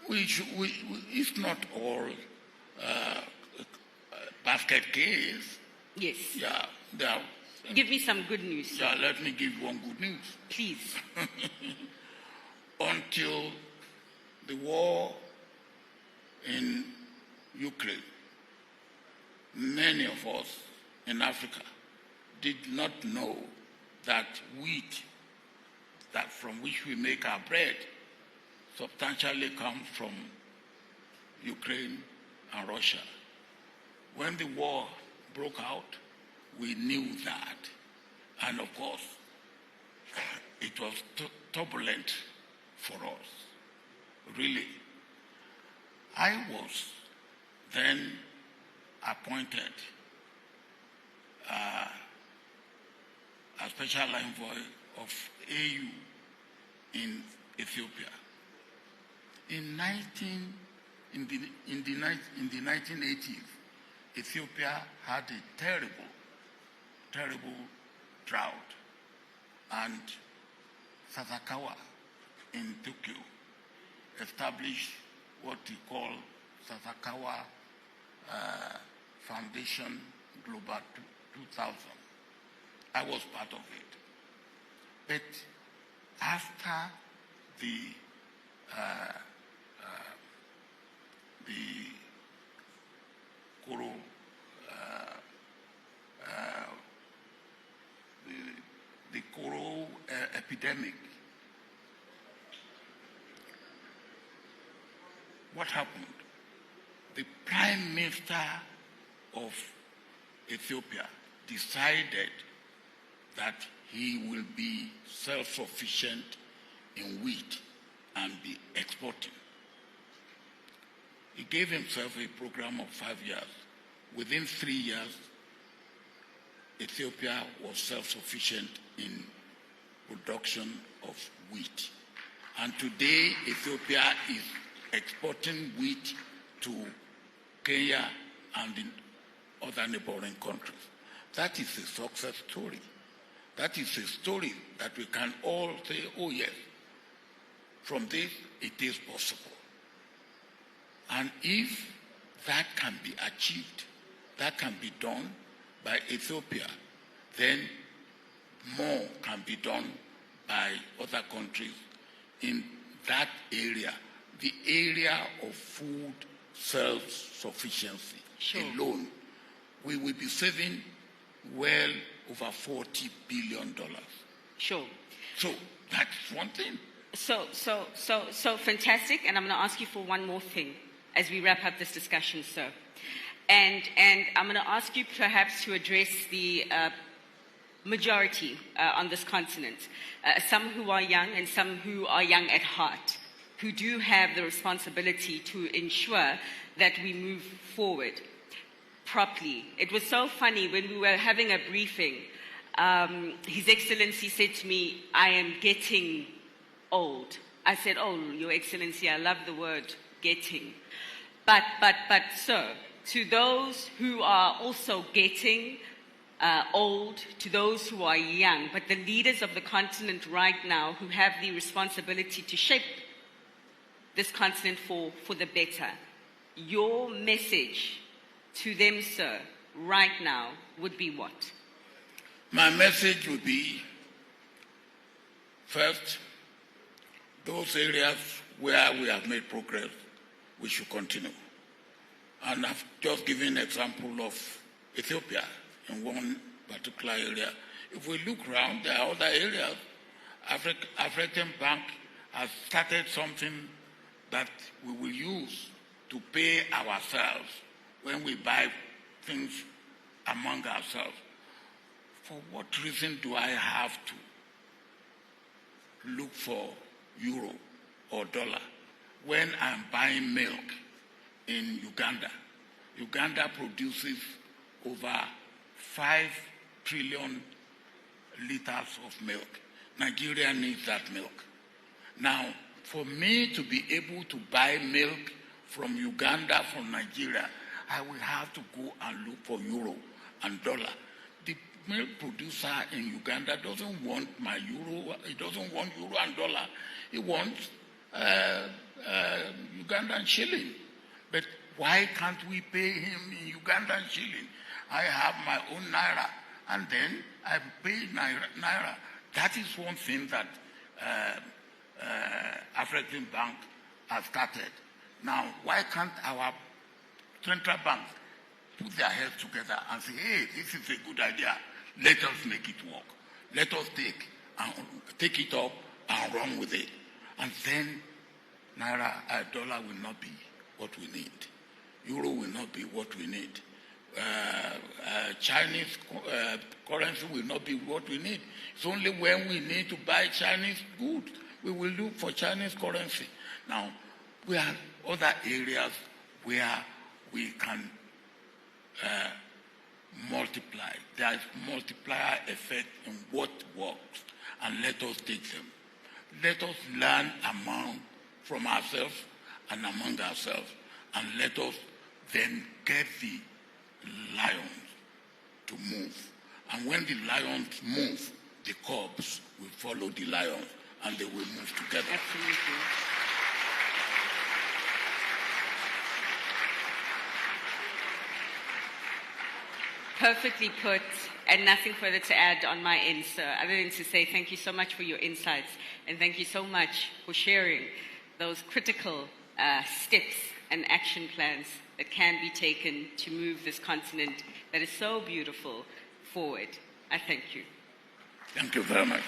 it's not all basket case. Yes. Yeah. Give me some good news. Yeah, let me give one good news. Please. Until the war in Ukraine, many of us in Africa did not know that wheat, that from which we make our bread, substantially comes from Ukraine and Russia. When the war broke out, we knew that. And of course, it was turbulent for us, really. I was then appointed a special envoy of AU in Ethiopia. In the 1980s, Ethiopia had a terrible drought, and Sasakawa in Tokyo established what he called Sasakawa Foundation Global 2000. I was part of it. But after the Koro epidemic, what happened? The Prime Minister of Ethiopia decided that he will be self-sufficient in wheat and be exporting. He gave himself a program of 5 years. Within 3 years, Ethiopia was self-sufficient in production of wheat. And today, Ethiopia is exporting wheat to Kenya and in other neighboring countries. That is a success story. That is a story that we can all say, oh yes, from this it is possible. And if that can be achieved, that can be done by Ethiopia, then more can be done by other countries in that area, the area of food self-sufficiency alone. We will be saving well over $40 billion. Sure. So that's one thing. So fantastic, and I'm going to ask you for one more thing as we wrap up this discussion, sir. And I'm going to ask you perhaps to address the majority on this continent, some who are young and some who are young at heart, who do have the responsibility to ensure that we move forward properly. It was so funny when we were having a briefing, His Excellency said to me, I am getting old. I said, oh, Your Excellency, I love the word getting. But sir, to those who are also getting old, to those who are young, but the leaders of the continent right now who have the responsibility to shape this continent for the better, your message to them, sir, right now would be what? My message would be, first, those areas where we have made progress, we should continue. And I've just given an example of Ethiopia in one particular area. If we look around, there are other areas. African Bank has started something that we will use to pay ourselves when we buy things among ourselves. For what reason do I have to look for euro or dollar when I'm buying milk in Uganda? Uganda produces over 5 trillion liters of milk. Nigeria needs that milk. Now, for me to be able to buy milk from Uganda, from Nigeria, I will have to go and look for euro and dollar. The milk producer in Uganda doesn't want my euro, he doesn't want euro and dollar. He wants Ugandan shilling. But why can't we pay him in Ugandan shilling? I have my own naira, and then I pay naira. That is one thing that African Bank has started. Now, why can't our central banks put their heads together and say, hey, this is a good idea. Let us make it work. Let us take it up and run with it. And then naira, dollar will not be what we need. Euro will not be what we need. Chinese currency will not be what we need. It's only when we need to buy Chinese goods we will look for Chinese currency. Now, we have other areas where we can multiply. There is multiplier effect in what works, and let us take them. Let us learn from ourselves and among ourselves, and let us then get the lions to move. And when the lions move, the cubs will follow the lions, and they will move together. Absolutely. Perfectly put, and nothing further to add on my end, sir, other than to say thank you so much for your insights, and thank you so much for sharing those critical steps and action plans that can be taken to move this continent that is so beautiful forward. I thank you. Thank you very much.